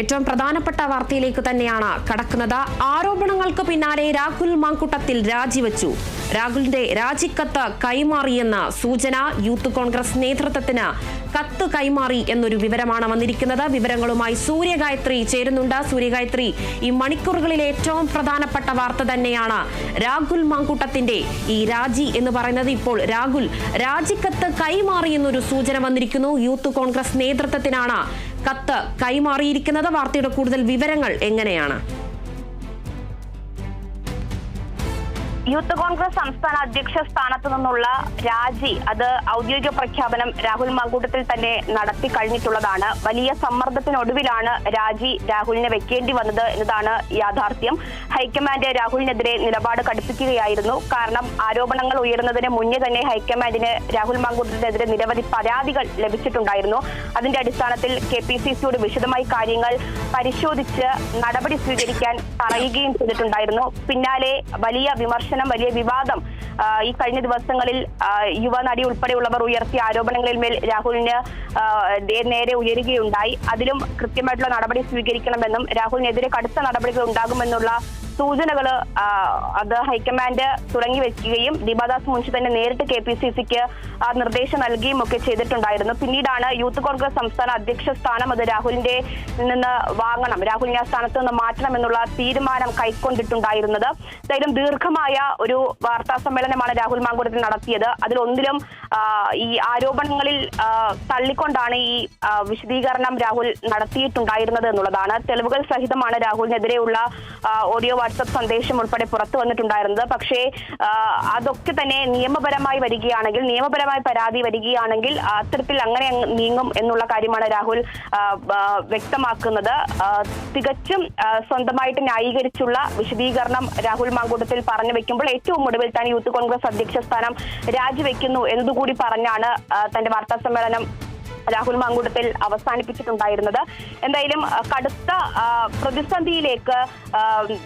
ഏറ്റവും പ്രധാനപ്പെട്ട വാർത്തയിലേക്ക് തന്നെയാണ് കടക്കുന്നത്. ആരോപണങ്ങൾക്ക് പിന്നാലെ രാഹുൽ മാങ്കൂട്ടത്തിൽ രാജിവെച്ചു. രാഹുലിന്റെ രാജിക്കത്ത് കൈമാറിയെന്ന സൂചന. യൂത്ത് കോൺഗ്രസ് നേതൃത്വത്തിന് കത്ത് കൈമാറി എന്നൊരു വിവരമാണ് വന്നിരിക്കുന്നത്. വിവരങ്ങളുമായി സൂര്യഗായത്രി ചേരുന്നുണ്ട്. സൂര്യഗായത്രി, ഈ മണിക്കൂറുകളിലെ ഏറ്റവും പ്രധാനപ്പെട്ട വാർത്ത തന്നെയാണ് രാഹുൽ മാങ്കൂട്ടത്തിന്റെ ഈ രാജി എന്ന് പറയുന്നത്. ഇപ്പോൾ രാഹുൽ രാജിക്കത്ത് കൈമാറി എന്നൊരു സൂചന വന്നിരിക്കുന്നു. യൂത്ത് കോൺഗ്രസ് നേതൃത്വത്തിനാണ് കത്ത് കൈമാറിയിരിക്കുന്നത്. വാർത്തയുടെ കൂടുതൽ വിവരങ്ങൾ എങ്ങനെയാണ്? യൂത്ത് കോൺഗ്രസ് സംസ്ഥാന അധ്യക്ഷ സ്ഥാനത്തു നിന്നുള്ള രാജി, അത് ഔദ്യോഗിക പ്രഖ്യാപനം രാഹുൽ മാങ്കൂട്ടത്തിൽ തന്നെ നടത്തി കഴിഞ്ഞിട്ടുള്ളതാണ്. വലിയ സമ്മർദ്ദത്തിനൊടുവിലാണ് രാജി രാഹുലിനെ വെക്കേണ്ടി വന്നത് എന്നതാണ് യാഥാർത്ഥ്യം. ഹൈക്കമാൻഡ് രാഹുലിനെതിരെ നിലപാട് കടുപ്പിക്കുകയായിരുന്നു. കാരണം ആരോപണങ്ങൾ ഉയരുന്നതിന് മുന്നേ തന്നെ ഹൈക്കമാൻഡിന് രാഹുൽ മാങ്കൂട്ടത്തിനെതിരെ നിരവധി പരാതികൾ ലഭിച്ചിട്ടുണ്ടായിരുന്നു. അതിന്റെ അടിസ്ഥാനത്തിൽ KPCCയോട് വിശദമായി കാര്യങ്ങൾ പരിശോധിച്ച് നടപടി സ്വീകരിക്കാൻ പറയുകയും ചെയ്തിട്ടുണ്ടായിരുന്നു. പിന്നാലെ വലിയ വിമർശനം, വലിയ വിവാദം ഈ കഴിഞ്ഞ ദിവസങ്ങളിൽ യുവനടി ഉൾപ്പെടെയുള്ളവർ ഉയർത്തിയ ആരോപണങ്ങളിൽ മേൽ രാഹുലിന് നേരെ ഉയരുകയുണ്ടായി. അതിലും കൃത്യമായിട്ടുള്ള നടപടി സ്വീകരിക്കണമെന്നും രാഹുലിനെതിരെ കടുത്ത നടപടികൾ ഉണ്ടാകുമെന്നുള്ള സൂചനകൾ അത് ഹൈക്കമാൻഡ് തുടങ്ങി വെക്കുകയും ദീപാദാസ് മുൻഷി തന്നെ നേരിട്ട് KPCCക്ക് നിർദ്ദേശം നൽകുകയും ഒക്കെ ചെയ്തിട്ടുണ്ടായിരുന്നു. പിന്നീടാണ് യൂത്ത് കോൺഗ്രസ് സംസ്ഥാന അധ്യക്ഷ സ്ഥാനം അത് രാഹുലിന്റെ നിന്ന് വാങ്ങണം, രാഹുലിനെ ആ സ്ഥാനത്ത് നിന്ന് മാറ്റണം എന്നുള്ള തീരുമാനം കൈക്കൊണ്ടിട്ടുണ്ടായിരുന്നത്. എന്തായാലും ദീർഘമായ ഒരു വാർത്താ സമ്മേളനമാണ് രാഹുൽ മാങ്കൂട്ടത്തിൽ നടത്തിയത്. അതിലൊന്നിലും ഈ ആരോപണങ്ങളിൽ തള്ളിക്കൊണ്ടാണ് ഈ വിശദീകരണം രാഹുൽ നടത്തിയിട്ടുണ്ടായിരുന്നത് എന്നുള്ളതാണ്. തെളിവുകൾ സഹിതമാണ് രാഹുലിനെതിരെയുള്ള ഓഡിയോ വാട്സപ്പ് സന്ദേശം ഉൾപ്പെടെ പുറത്തു വന്നിട്ടുണ്ടായിരുന്നത്. പക്ഷേ അതൊക്കെ തന്നെ നിയമപരമായി വരികയാണെങ്കിൽ, നിയമപരമായി പരാതി വരികയാണെങ്കിൽ അത്തരത്തിൽ അങ്ങനെ നീങ്ങും എന്നുള്ള കാര്യമാണ് രാഹുൽ വ്യക്തമാക്കുന്നത്. തികച്ചും സ്വന്തമായിട്ട് ന്യായീകരിച്ചുള്ള വിശദീകരണം രാഹുൽ മാങ്കൂട്ടത്തിൽ പറഞ്ഞു വെക്കുമ്പോൾ ഏറ്റവും ഒടുവിൽ തന്നെ യൂത്ത് കോൺഗ്രസ് അധ്യക്ഷ സ്ഥാനം രാജിവെക്കുന്നു എന്നതുകൂടി പറഞ്ഞാണ് തന്റെ വാർത്താ സമ്മേളനം രാഹുൽ മാങ്കൂട്ടത്തിൽ അവസാനിപ്പിച്ചിട്ടുണ്ടായിരുന്നത്. എന്തായാലും കടുത്ത പ്രതിസന്ധിയിലേക്ക്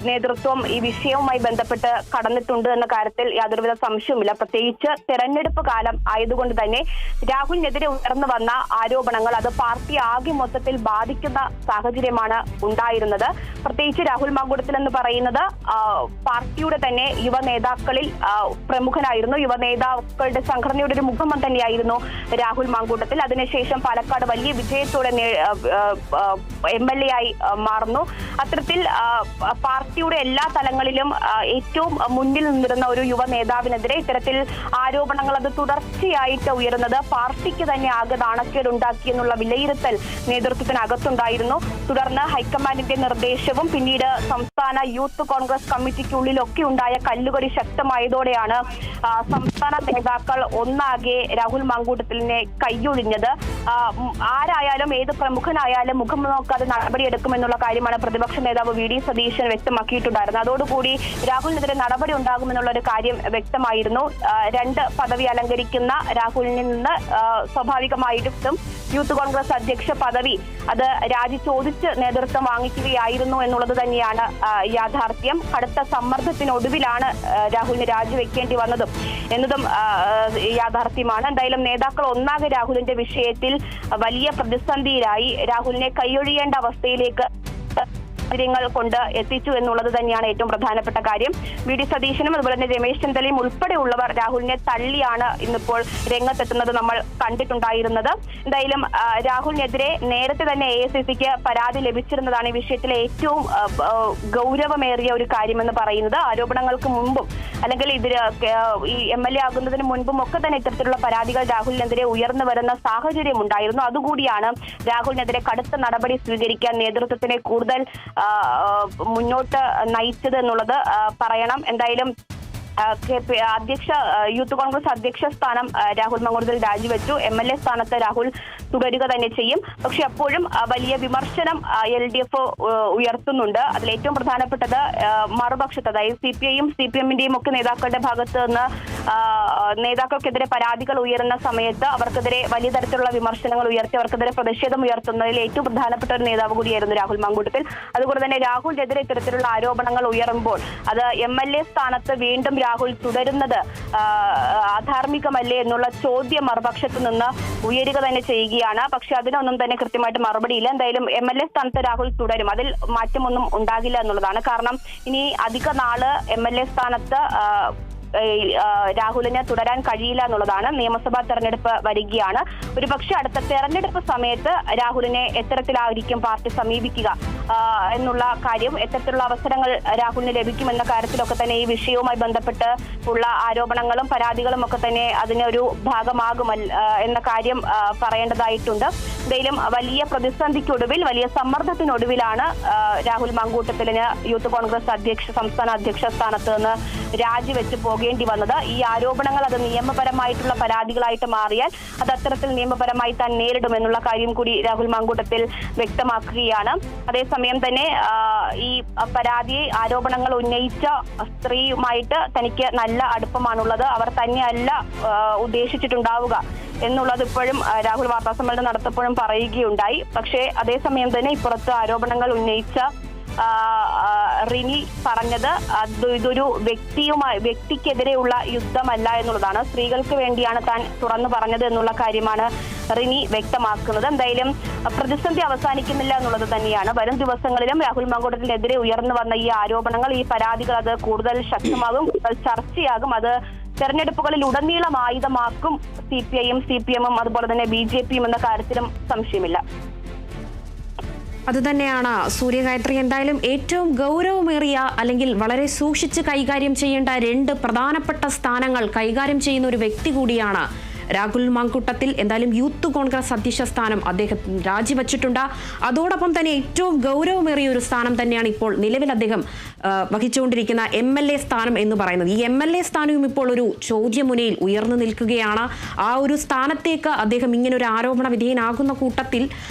നേതൃത്വം ഈ വിഷയവുമായി ബന്ധപ്പെട്ട് കടന്നിട്ടുണ്ട് എന്ന കാര്യത്തിൽ യാതൊരുവിധ സംശയവുമില്ല. പ്രത്യേകിച്ച് തെരഞ്ഞെടുപ്പ് കാലം ആയതുകൊണ്ട് തന്നെ രാഹുലിനെതിരെ ഉയർന്നു വന്ന ആരോപണങ്ങൾ അത് പാർട്ടി ആകെ മൊത്തത്തിൽ ബാധിക്കുന്ന സാഹചര്യമാണ് ഉണ്ടായിരുന്നത്. പ്രത്യേകിച്ച് രാഹുൽ മാങ്കൂട്ടത്തിൽ എന്ന് പറയുന്നത് പാർട്ടിയുടെ തന്നെ യുവ നേതാക്കളിൽ പ്രമുഖനായിരുന്നു. യുവ നേതാക്കളുടെ സംഘടനയുടെ ഒരു മുഖം തന്നെയായിരുന്നു രാഹുൽ മാങ്കൂട്ടത്തിൽ. അതിനുശേഷം പാലക്കാട് വലിയ വിജയത്തോടെ MLA ആയി മാറുന്നു. അത്തരത്തിൽ പാർട്ടിയുടെ എല്ലാ തലങ്ങളിലും ഏറ്റവും മുന്നിൽ നിന്നിരുന്ന ഒരു യുവ നേതാവിനെതിരെ ഇത്തരത്തിൽ ആരോപണങ്ങൾ അത് തുടർച്ചയായിട്ട് ഉയരുന്നത് പാർട്ടിക്ക് തന്നെ ആകെ നാണക്കേടുണ്ടാക്കി എന്നുള്ള വിലയിരുത്തൽ നേതൃത്വത്തിനകത്തുണ്ടായിരുന്നു. തുടർന്ന് ഹൈക്കമാൻഡിന്റെ നിർദ്ദേശവും പിന്നീട് സംസ്ഥാന യൂത്ത് കോൺഗ്രസ് കമ്മിറ്റിക്കുള്ളിലൊക്കെ ഉണ്ടായ കല്ലുകടി ശക്തമായതോടെയാണ് സംസ്ഥാന നേതാക്കൾ ഒന്നാകെ രാഹുൽ മാങ്കൂട്ടത്തിലിനെ കൈയൊഴിഞ്ഞത്. ആരായാലും ഏത് പ്രമുഖനായാലും മുഖം നോക്കാതെ നടപടിയെടുക്കുമെന്നുള്ള കാര്യമാണ് പ്രതിപക്ഷ നേതാവ് VD സതീശൻ വ്യക്തമാക്കിയിട്ടുണ്ടായിരുന്നത്. അതോടുകൂടി രാഹുലിനെതിരെ നടപടി ഉണ്ടാകുമെന്നുള്ള ഒരു കാര്യം വ്യക്തമായിരുന്നു. 2 പദവി അലങ്കരിക്കുന്ന രാഹുലിൽ നിന്ന് സ്വാഭാവികമായിട്ടും യൂത്ത് കോൺഗ്രസ് അധ്യക്ഷ പദവി അത് രാജി ചോദിച്ച് നേതൃത്വം വാങ്ങിക്കുകയായിരുന്നു എന്നുള്ളത് തന്നെയാണ് യാഥാർത്ഥ്യം. കടുത്ത സമ്മർദ്ദത്തിനൊടുവിലാണ് രാഹുലിന് രാജിവെക്കേണ്ടി വന്നതും എന്നതും യാഥാർത്ഥ്യമാണ്. എന്തായാലും നേതാക്കൾ ഒന്നാകെ രാഹുലിന്റെ വിഷയത്തിൽ വലിയ പ്രതിസന്ധിയിലായി. രാഹുലിനെ കൈയൊഴിയേണ്ട അവസ്ഥയിലേക്ക് കൊണ്ട് എത്തിച്ചു എന്നുള്ളത് തന്നെയാണ് ഏറ്റവും പ്രധാനപ്പെട്ട കാര്യം. VD സതീശനും അതുപോലെ തന്നെ രമേശ് ചെന്നിത്തലയും ഉൾപ്പെടെയുള്ളവർ രാഹുലിനെ തള്ളിയാണ് ഇന്നിപ്പോൾ രംഗത്തെത്തുന്നത് നമ്മൾ കണ്ടിട്ടുണ്ടായിരുന്നത്. എന്തായാലും രാഹുലിനെതിരെ നേരത്തെ തന്നെ AICCക്ക് പരാതി ലഭിച്ചിരുന്നതാണ് ഈ വിഷയത്തിലെ ഏറ്റവും ഗൗരവമേറിയ ഒരു കാര്യമെന്ന് പറയുന്നത്. ആരോപണങ്ങൾക്ക് മുമ്പും അല്ലെങ്കിൽ ഈ MLA ആകുന്നതിന് മുൻപും ഒക്കെ തന്നെ ഇത്തരത്തിലുള്ള പരാതികൾ രാഹുലിനെതിരെ ഉയർന്നു വരുന്ന സാഹചര്യം ഉണ്ടായിരുന്നു. അതുകൂടിയാണ് രാഹുലിനെതിരെ കടുത്ത നടപടി സ്വീകരിക്കാൻ നേതൃത്വത്തിനെ കൂടുതൽ മുന്നോട്ട് നയിച്ചത് എന്നുള്ളത് പറയണം. എന്തായാലും യൂത്ത് കോൺഗ്രസ് അധ്യക്ഷ സ്ഥാനം രാഹുൽ മാങ്കൂട്ടത്തിൽ രാജിവെച്ചു. MLA സ്ഥാനത്ത് രാഹുൽ തുടരുക തന്നെ ചെയ്യും. പക്ഷെ അപ്പോഴും വലിയ വിമർശനം LDF ഉയർത്തുന്നുണ്ട്. അതിലേറ്റവും പ്രധാനപ്പെട്ടത് മറുപക്ഷത്ത്, അതായത് CPIയും CPMന്റെയും ഒക്കെ നേതാക്കളുടെ ഭാഗത്ത് നിന്ന് നേതാക്കൾക്കെതിരെ പരാതികൾ ഉയരുന്ന സമയത്ത് അവർക്കെതിരെ വലിയ തരത്തിലുള്ള വിമർശനങ്ങൾ ഉയർത്തി അവർക്കെതിരെ പ്രതിഷേധം ഉയർത്തുന്നതിൽ ഏറ്റവും പ്രധാനപ്പെട്ട ഒരു നേതാവ് കൂടിയായിരുന്നു രാഹുൽ മാങ്കൂട്ടത്തിൽ. അതുകൊണ്ട് തന്നെ രാഹുലിനെതിരെ ഇത്തരത്തിലുള്ള ആരോപണങ്ങൾ ഉയരുമ്പോൾ അത് MLA സ്ഥാനത്ത് വീണ്ടും രാഹുൽ തുടരുന്നത് അധാർമികമല്ലേ എന്നുള്ള ചോദ്യം മറുപക്ഷത്ത് നിന്ന് ഉയരുക തന്നെ ചെയ്യുകയാണ്. പക്ഷെ അതിനൊന്നും തന്നെ കൃത്യമായിട്ട് മറുപടിയില്ല. എന്തായാലും MLA സ്ഥാനത്ത് രാഹുൽ തുടരും, അതിൽ മാറ്റമൊന്നും ഉണ്ടാകില്ല എന്നുള്ളതാണ്. കാരണം ഇനി അധിക നാള് MLA സ്ഥാനത്ത് രാഹുലിന് തുടരാൻ കഴിയില്ല എന്നുള്ളതാണ്. നിയമസഭാ തെരഞ്ഞെടുപ്പ് വരികയാണ്. ഒരുപക്ഷെ അടുത്ത തെരഞ്ഞെടുപ്പ് സമയത്ത് രാഹുലിനെ എത്തരത്തിലായിരിക്കും പാർട്ടി സമീപിക്കുക എന്നുള്ള കാര്യം, എത്തരത്തിലുള്ള അവസരങ്ങൾ രാഹുലിന് ലഭിക്കുമെന്ന കാര്യത്തിലൊക്കെ തന്നെ ഈ വിഷയവുമായി ബന്ധപ്പെട്ട് ഉള്ള ആരോപണങ്ങളും പരാതികളും ഒക്കെ തന്നെ അതിനൊരു ഭാഗമാകും എന്ന കാര്യം പറയേണ്ടതായിട്ടുണ്ട്. എന്തായാലും വലിയ പ്രതിസന്ധിക്കൊടുവിൽ, വലിയ സമ്മർദ്ദത്തിനൊടുവിലാണ് രാഹുൽ മാങ്കൂട്ടത്തിലിന് യൂത്ത് കോൺഗ്രസ് സംസ്ഥാന അധ്യക്ഷ സ്ഥാനത്ത് നിന്ന് രാജിവെച്ച് പോകേണ്ടി വന്നത്. ഈ ആരോപണങ്ങൾ അത് നിയമപരമായിട്ടുള്ള പരാതികളായിട്ട് മാറിയാൽ അത് അത്തരത്തിൽ നിയമപരമായി താൻ നേരിടുമെന്നുള്ള കാര്യം കൂടി രാഹുൽ മാങ്കൂട്ടത്തിൽ വ്യക്തമാക്കുകയാണ്. അതേസമയം തന്നെ ഈ പരാതി ആരോപണങ്ങൾ ഉന്നയിച്ച സ്ത്രീയുമായിട്ട് തനിക്ക് നല്ല അടുപ്പമാണുള്ളത്, അവർ തന്നെയല്ല ഉദ്ദേശിച്ചിട്ടുണ്ടാവുക എന്നുള്ളത് ഇപ്പോഴും രാഹുൽ വാർത്താസമ്മേളനം നടത്തപ്പോഴും പറയുകയുണ്ടായി. പക്ഷേ അതേസമയം തന്നെ ഇപ്പുറത്ത് ആരോപണങ്ങൾ ഉന്നയിച്ച റിനി പറഞ്ഞത് ഇതൊരു വ്യക്തിക്കെതിരെയുള്ള യുദ്ധമല്ല എന്നുള്ളതാണ്. സ്ത്രീകൾക്ക് വേണ്ടിയാണ് താൻ തുറന്നു പറഞ്ഞത് എന്നുള്ള കാര്യമാണ് റിനി വ്യക്തമാക്കുന്നത്. എന്തായാലും പ്രതിസന്ധി അവസാനിക്കുന്നില്ല എന്നുള്ളത് തന്നെയാണ്. വരും ദിവസങ്ങളിലും രാഹുൽ മാങ്കൂട്ടത്തിനെതിരെ ഉയർന്നു വന്ന ഈ ആരോപണങ്ങൾ, ഈ പരാതികൾ അത് കൂടുതൽ ശക്തമാകും, ചർച്ചയാകും. അത് തെരഞ്ഞെടുപ്പുകളിൽ ഉടനീളം ആയുധമാക്കും CPI-യും CPM-ഉം അതുപോലെ തന്നെ BJP-യും എന്ന കാര്യത്തിലും സംശയമില്ല. അതുതന്നെയാണ് സൂര്യഗായത്രി. എന്തായാലും ഏറ്റവും ഗൗരവമേറിയ അല്ലെങ്കിൽ വളരെ സൂക്ഷിച്ച് കൈകാര്യം ചെയ്യേണ്ട 2 പ്രധാനപ്പെട്ട സ്ഥാനങ്ങൾ കൈകാര്യം ചെയ്യുന്ന ഒരു വ്യക്തി കൂടിയാണ് രാഹുൽ മാങ്കൂട്ടത്തിൽ. എന്തായാലും യൂത്ത് കോൺഗ്രസ് അധ്യക്ഷ സ്ഥാനം അദ്ദേഹം രാജിവച്ചിട്ടുണ്ട്. അതോടൊപ്പം തന്നെ ഏറ്റവും ഗൗരവമേറിയ ഒരു സ്ഥാനം തന്നെയാണ് ഇപ്പോൾ നിലവിൽ അദ്ദേഹം വഹിച്ചുകൊണ്ടിരിക്കുന്ന MLA സ്ഥാനം എന്ന് പറയുന്നത്. ഈ MLA സ്ഥാനവും ഇപ്പോൾ ഒരു ചോദ്യമുനയിൽ ഉയർന്നു നിൽക്കുകയാണ്. ആ ഒരു സ്ഥാനത്തേക്ക് അദ്ദേഹം ഇങ്ങനെ ഒരു ആരോപണ വിധേയനാകുന്ന കൂട്ടത്തിൽ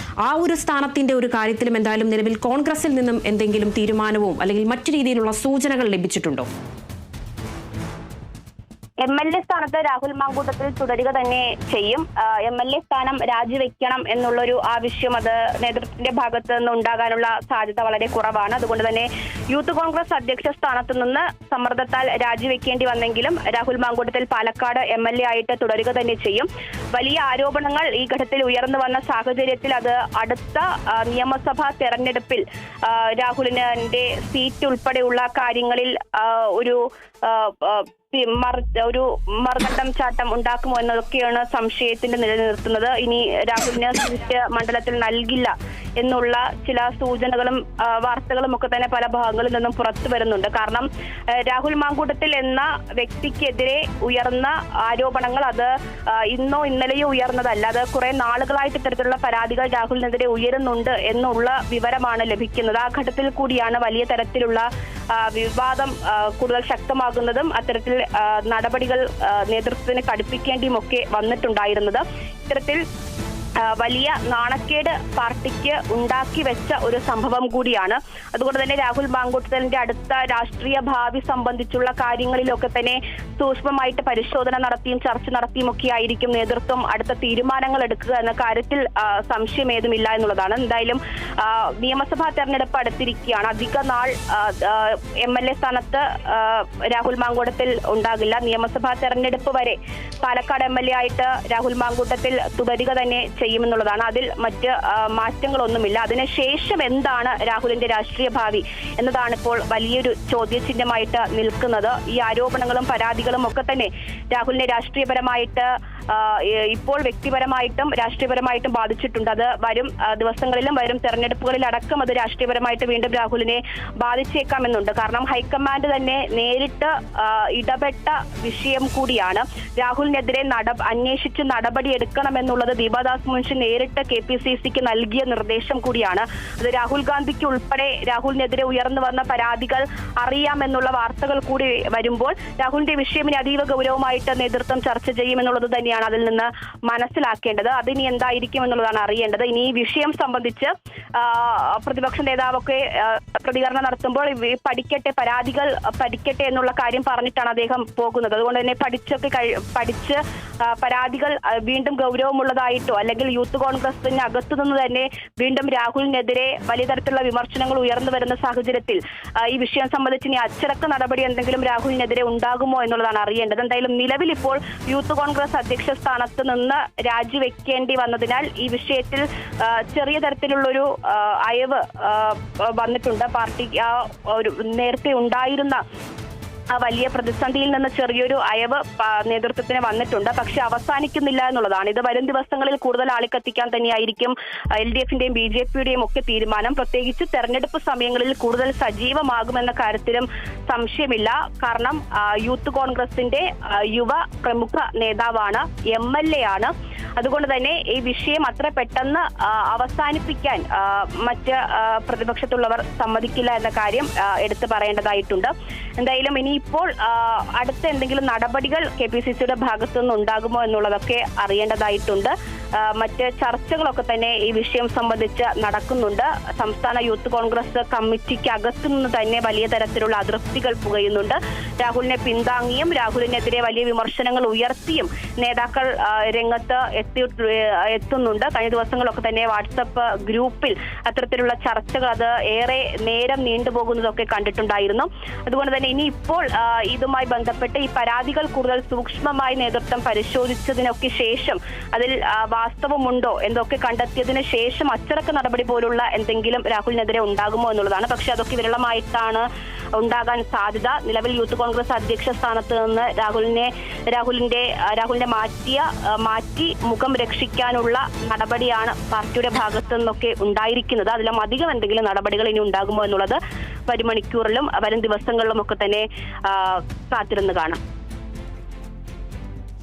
ആ ഒരു സ്ഥാനത്തിന്റെ ഒരു കാര്യത്തിലും എന്തായാലും നിലവിൽ കോൺഗ്രസിൽ നിന്നും എന്തെങ്കിലും തീരുമാനവും അല്ലെങ്കിൽ മറ്റു രീതിയിലുള്ള സൂചനകൾ ലഭിച്ചിട്ടുണ്ടോ? MLA സ്ഥാനത്ത് രാഹുൽ മാങ്കൂട്ടത്തിൽ തുടരുക തന്നെ ചെയ്യും. MLA സ്ഥാനം രാജിവെക്കണം എന്നുള്ളൊരു ആവശ്യം അത് നേതൃത്വത്തിന്റെ ഭാഗത്ത് നിന്ന് ഉണ്ടാകാനുള്ള സാധ്യത വളരെ കുറവാണ്. അതുകൊണ്ട് തന്നെ യൂത്ത് കോൺഗ്രസ് അധ്യക്ഷ സ്ഥാനത്ത് നിന്ന് സമ്മർദ്ദത്താൽ രാജിവെക്കേണ്ടി വന്നെങ്കിലും രാഹുൽ മാങ്കൂട്ടത്തിൽ പാലക്കാട് MLA ആയിട്ട് തുടരുക തന്നെ ചെയ്യും. വലിയ ആരോപണങ്ങൾ ഈ ഘട്ടത്തിൽ ഉയർന്നു വന്ന സാഹചര്യത്തിൽ അത് അടുത്ത നിയമസഭാ തെരഞ്ഞെടുപ്പിൽ രാഹുലിന്റെ സീറ്റ് ഉൾപ്പെടെയുള്ള കാര്യങ്ങളിൽ ഒരു മറുകണ്ഠം ചാട്ടം ഉണ്ടാക്കുമോ എന്നതൊക്കെയാണ് സംശയത്തിന്റെ നിലനിർത്തുന്നത്. ഇനി രാഹുലിന് സീറ്റ് മണ്ഡലത്തിൽ നൽകില്ല എന്നുള്ള ചില സൂചനകളും വാർത്തകളും ഒക്കെ തന്നെ പല ഭാഗങ്ങളിൽ നിന്നും പുറത്തു വരുന്നുണ്ട്. കാരണം രാഹുൽ മാങ്കൂട്ടത്തിൽ എന്ന വ്യക്തിക്കെതിരെ ഉയർന്ന ആരോപണങ്ങൾ അത് ഇന്നോ ഇന്നലെയോ ഉയർന്നതല്ല, അത് കുറെ നാളുകളായിട്ട് ഇത്തരത്തിലുള്ള പരാതികൾ രാഹുലിനെതിരെ ഉയരുന്നുണ്ട് എന്നുള്ള വിവരമാണ് ലഭിക്കുന്നത്. ആ ഘട്ടത്തിൽ കൂടിയാണ് വലിയ തരത്തിലുള്ള വിവാദം കൂടുതൽ ശക്തമാകുന്നതും അത്തരത്തിൽ നടപടികൾ നേതൃത്വത്തിന് കടുപ്പിക്കേണ്ടിയും ഒക്കെ വന്നിട്ടുണ്ടായിരുന്നത്. ഇത്തരത്തിൽ വലിയ നാണക്കേട് പാർട്ടിക്ക് ഉണ്ടാക്കി വെച്ച ഒരു സംഭവം കൂടിയാണ്. അതുകൊണ്ട് തന്നെ രാഹുൽ മാങ്കൂട്ടലിന്റെ അടുത്ത രാഷ്ട്രീയ ഭാവി സംബന്ധിച്ചുള്ള കാര്യങ്ങളിലൊക്കെ തന്നെ സൂക്ഷ്മമായിട്ട് പരിശോധന നടത്തിയും ചർച്ച നടത്തിയും ഒക്കെ ആയിരിക്കും നേതൃത്വം അടുത്ത തീരുമാനങ്ങൾ എടുക്കുക എന്ന കാര്യത്തിൽ സംശയം ഏതുമില്ല എന്നുള്ളതാണ്. എന്തായാലും നിയമസഭാ തെരഞ്ഞെടുപ്പ് അടുത്തിരിക്കുകയാണ്. അധിക നാൾ MLA സ്ഥാനത്ത് രാഹുൽ മാങ്കൂട്ടത്തിൽ ഉണ്ടാകില്ല. നിയമസഭാ തെരഞ്ഞെടുപ്പ് വരെ പാലക്കാട് MLA ആയിട്ട് രാഹുൽ മാങ്കൂട്ടത്തിൽ തുടരുക തന്നെ ചെയ്യുമെന്നുള്ളതാണ്. അതിൽ മറ്റ് മാറ്റങ്ങളൊന്നുമില്ല. അതിനുശേഷം എന്താണ് രാഹുലിന്റെ രാഷ്ട്രീയ ഭാവി എന്നതാണ് ഇപ്പോൾ വലിയൊരു ചോദ്യചിഹ്നമായിട്ട് നിൽക്കുന്നത്. ഈ ആരോപണങ്ങളും പരാതികളും ഒക്കെ തന്നെ രാഹുലിനെ രാഷ്ട്രീയപരമായിട്ട് ഇപ്പോൾ വ്യക്തിപരമായിട്ടും രാഷ്ട്രീയപരമായിട്ടും ബാധിച്ചിട്ടുണ്ട്. അത് വരും ദിവസങ്ങളിലും വരും തെരഞ്ഞെടുപ്പുകളിലടക്കം അത് രാഷ്ട്രീയപരമായിട്ട് വീണ്ടും രാഹുലിനെ ബാധിച്ചേക്കാമെന്നുണ്ട്. കാരണം ഹൈക്കമാൻഡ് തന്നെ നേരിട്ട് ഇടപെട്ട വിഷയം കൂടിയാണ്. രാഹുലിനെതിരെ അന്വേഷിച്ച് നടപടിയെടുക്കണമെന്നുള്ളത് ദീപാദാസ് മുൻഷി നേരിട്ട് KPCCക്ക് നൽകിയ നിർദ്ദേശം കൂടിയാണ്. അത് രാഹുൽ ഗാന്ധിക്ക് ഉൾപ്പെടെ രാഹുലിനെതിരെ ഉയർന്നു വന്ന പരാതികൾ അറിയാമെന്നുള്ള വാർത്തകൾ കൂടി വരുമ്പോൾ രാഹുലിന്റെ വിഷയം അതീവ ഗൗരവമായിട്ട് നേതൃത്വം ചർച്ച ചെയ്യുമെന്നുള്ളത് തന്നെയാണ് തന്നെയാണ് അതിൽ നിന്ന് മനസ്സിലാക്കേണ്ടത്. അതിനി എന്തായിരിക്കും എന്നുള്ളതാണ് അറിയേണ്ടത്. ഇനി ഈ വിഷയം സംബന്ധിച്ച് പ്രതിപക്ഷ നേതാവൊക്കെ പ്രതികരണം നടത്തുമ്പോൾ പഠിക്കട്ടെ, പരാതികൾ പഠിക്കട്ടെ എന്നുള്ള കാര്യം പറഞ്ഞിട്ടാണ് അദ്ദേഹം പോകുന്നത്. അതുകൊണ്ട് തന്നെ പഠിച്ച് പരാതികൾ വീണ്ടും ഗൗരവമുള്ളതായിട്ടോ അല്ലെങ്കിൽ യൂത്ത് കോൺഗ്രസിന് അകത്തുനിന്ന് തന്നെ വീണ്ടും രാഹുലിനെതിരെ വലിയ തരത്തിലുള്ള വിമർശനങ്ങൾ ഉയർന്നു വരുന്ന സാഹചര്യത്തിൽ ഈ വിഷയം സംബന്ധിച്ച് ഇനി അച്ചടക്ക നടപടി എന്തെങ്കിലും രാഹുലിനെതിരെ ഉണ്ടാകുമോ എന്നുള്ളതാണ് അറിയേണ്ടത്. എന്തായാലും നിലവിൽ ഇപ്പോൾ യൂത്ത് കോൺഗ്രസ് അധ്യക്ഷ സ്ഥാനത്ത് നിന്ന് രാജിവെക്കേണ്ടി വന്നതിനാൽ ഈ വിഷയത്തിൽ ചെറിയ തരത്തിലുള്ളൊരു അയവ് വന്നിട്ടുണ്ട്. പാർട്ടി ഒരു നേരത്തെ ഉണ്ടായിരുന്ന വലിയ പ്രതിസന്ധിയിൽ നിന്ന് ചെറിയൊരു അയവ് നേതൃത്വത്തിന് വന്നിട്ടുണ്ട്. പക്ഷെ അവസാനിക്കുന്നില്ല എന്നുള്ളതാണ്. ഇത് വരും ദിവസങ്ങളിൽ കൂടുതൽ ആളിക്കത്തിക്കാൻ തന്നെയായിരിക്കും LDFന്റെയും BJPയുടെയും ഒക്കെ തീരുമാനം. പ്രത്യേകിച്ച് തെരഞ്ഞെടുപ്പ് സമയങ്ങളിൽ കൂടുതൽ സജീവമാകുമെന്ന കാര്യത്തിലും സംശയമില്ല. കാരണം യൂത്ത് കോൺഗ്രസിന്റെ യുവ പ്രമുഖ നേതാവാണ്, MLA ആണ്. അതുകൊണ്ട് തന്നെ ഈ വിഷയം അത്ര പെട്ടെന്ന് അവസാനിപ്പിക്കാൻ മറ്റ് പ്രതിപക്ഷത്തുള്ളവർ സമ്മതിക്കില്ല എന്ന കാര്യം എടുത്തു പറയേണ്ടതായിട്ടുണ്ട്. എന്തായാലും ഇനിയിപ്പോൾ അടുത്ത എന്തെങ്കിലും നടപടികൾ KPCCയുടെ ഭാഗത്തു നിന്ന് ഉണ്ടാകുമോ എന്നുള്ളതൊക്കെ അറിയേണ്ടതായിട്ടുണ്ട്. മറ്റ് ചർച്ചകളൊക്കെ തന്നെ ഈ വിഷയം സംബന്ധിച്ച് നടക്കുന്നുണ്ട്. സംസ്ഥാന യൂത്ത് കോൺഗ്രസ് കമ്മിറ്റിക്ക് അകത്തു നിന്ന് തന്നെ വലിയ തരത്തിലുള്ള അതൃപ്തികൾ പുകയുന്നുണ്ട്. രാഹുലിനെ പിന്താങ്ങിയും രാഹുലിനെതിരെ വലിയ വിമർശനങ്ങൾ ഉയർത്തിയും നേതാക്കൾ രംഗത്ത് എത്തുന്നുണ്ട്. കഴിഞ്ഞ ദിവസങ്ങളൊക്കെ തന്നെ വാട്സപ്പ് ഗ്രൂപ്പിൽ അത്തരത്തിലുള്ള ചർച്ചകൾ അത് ഏറെ നേരം നീണ്ടുപോകുന്നതൊക്കെ കണ്ടിട്ടുണ്ടായിരുന്നു. അതുകൊണ്ട് തന്നെ ഇനി ഇപ്പോൾ ഇതുമായി ബന്ധപ്പെട്ട് ഈ പരാതികൾ കൂടുതൽ സൂക്ഷ്മമായി നേതൃത്വം പരിശോധിച്ചതിനൊക്കെ ശേഷം അതിൽ വാസ്തവമുണ്ടോ എന്നൊക്കെ കണ്ടെത്തിയതിന് ശേഷം അച്ചടക്ക നടപടി പോലുള്ള എന്തെങ്കിലും രാഹുലിനെതിരെ ഉണ്ടാകുമോ എന്നുള്ളതാണ്. പക്ഷെ അതൊക്കെ വിരളമായിട്ടാണ് ഉണ്ടാകാൻ സാധ്യത. നിലവിൽ യൂത്ത് കോൺഗ്രസ് അധ്യക്ഷ സ്ഥാനത്ത് നിന്ന് രാഹുലിനെ മാറ്റി മുഖം രക്ഷിക്കാനുള്ള നടപടിയാണ് പാർട്ടിയുടെ ഭാഗത്തു നിന്നൊക്കെ ഉണ്ടായിരിക്കുന്നത്. അതിലും അധികം എന്തെങ്കിലും നടപടികൾ ഇനി ഉണ്ടാകുമോ എന്നുള്ളത് വരും മണിക്കൂറിലും വരും ദിവസങ്ങളിലും ഒക്കെ തന്നെ കാത്തിരുന്ന് കാണാം.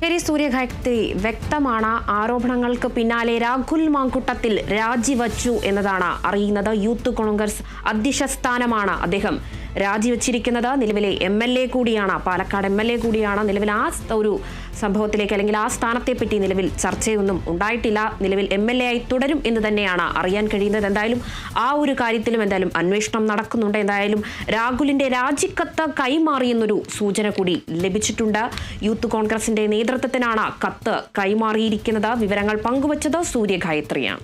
ശരി സൂര്യഗായത്രി, വ്യക്തമാണ് ആരോപണങ്ങൾക്ക് പിന്നാലെ രാഹുൽ മാങ്കുട്ടത്തിൽ രാജിവച്ചു എന്നതാണ് അറിയുന്നത്. യൂത്ത് കോൺഗ്രസ് അധ്യക്ഷ സ്ഥാനമാണ് അദ്ദേഹം രാജിവെച്ചിരിക്കുന്നത്. നിലവിലെ MLA കൂടിയാണ്, പാലക്കാട് MLA കൂടിയാണ്. നിലവിൽ ആ ഒരു സംഭവത്തിലേക്ക് അല്ലെങ്കിൽ ആ സ്ഥാനത്തെപ്പറ്റി നിലവിൽ ചർച്ചയൊന്നും ഉണ്ടായിട്ടില്ല. നിലവിൽ MLA ആയി തുടരും എന്ന് തന്നെയാണ് അറിയാൻ കഴിയുന്നത്. എന്തായാലും ആ ഒരു കാര്യത്തിലും എന്തായാലും അന്വേഷണം നടക്കുന്നുണ്ട്. എന്തായാലും രാഹുലിന്റെ രാജിക്കത്ത് കൈമാറിയെന്നൊരു സൂചന കൂടി ലഭിച്ചിട്ടുണ്ട്. യൂത്ത് കോൺഗ്രസിന്റെ നേതൃത്വത്തിനാണ് കത്ത് കൈമാറിയിരിക്കുന്നത്. വിവരങ്ങൾ പങ്കുവച്ചത് സൂര്യഗായത്രിയാണ്.